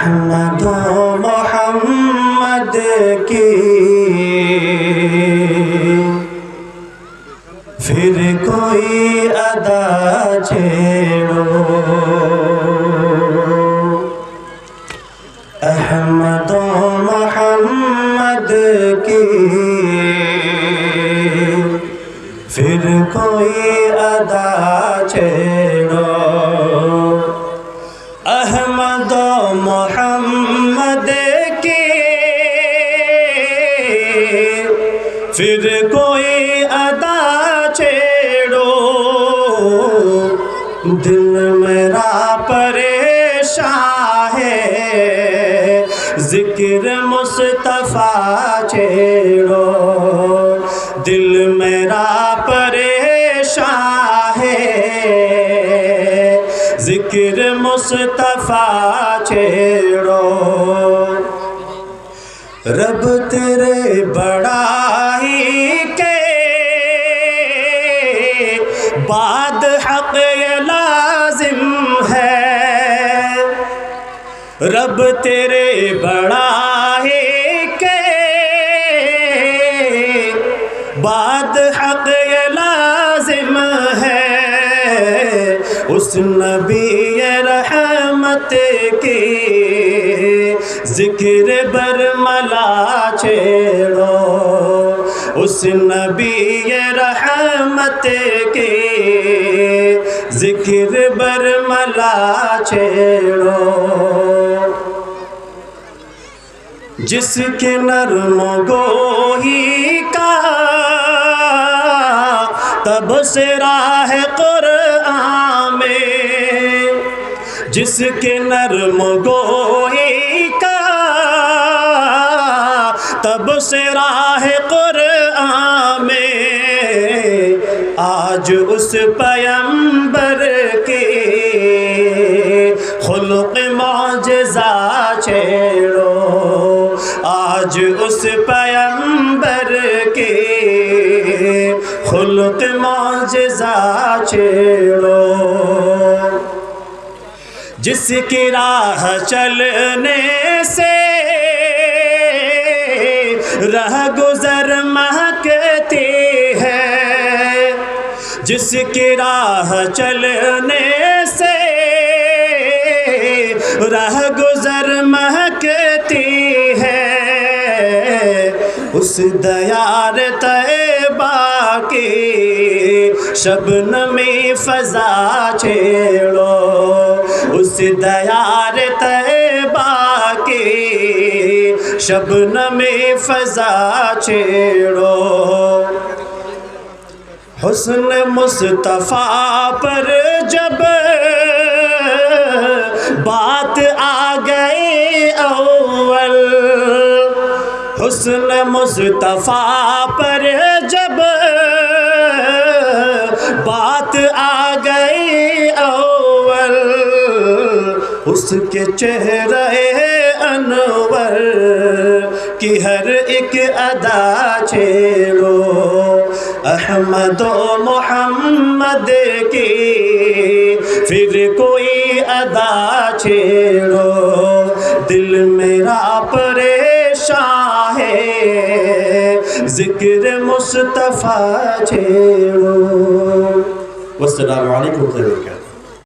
احمد و محمد کی پھر کوئی ادا چھیڑو، احمد و محمد کی پھر کوئی ادا چھیڑو، احمد و محمد کی پھر کوئی ادا چھیڑو، دل میرا پریشان ہے ذکر مصطفیٰ چھیڑو، دل میرا پریشان ہے ذکر مصطفیٰ چھیڑو، رب تیرے بڑائی کے بعد حق یہ لازم ہے، رب تیرے بڑائی کے بعد حق یہ لازم ہے، اس نبی رحمت کی ذکر برملا چھیڑو، اس نبی رحمت کی ذکر برملا چھیڑو، جس کے نرم گوئی کا تبصرہ ہے قرآن میں، جس کے نرم گوئی کا تبصرہ ہے قرآن میں، آج اس پیغمبر کی خلق معجزہ چھیڑو، آج اس پیغمبر کی خلق معجزہ چھیڑو، جس کی راہ چلنے سے راہ گزر مہکتی ہے، جس کی راہ چلنے سے راہ گزر مہکتی ہے، اس دیار طیبہ کی شبنمی فضا چھیڑو، اس دیار طیبہ کی شبنمی فضا چھیڑو، حسن مصطفیٰ پر جب بات آ گئی اول، حسن مصطفیٰ پر جب بات آ گئی اول، اس کے چہرے انور کی ہر ایک ادا چھیڑو، احمد و محمد کی پھر کوئی ادا چھیڑو، دل میرا پریشان ہے ذکر مصطفیٰ چھیڑو۔ والسلام علیکم ورحمۃ اللہ۔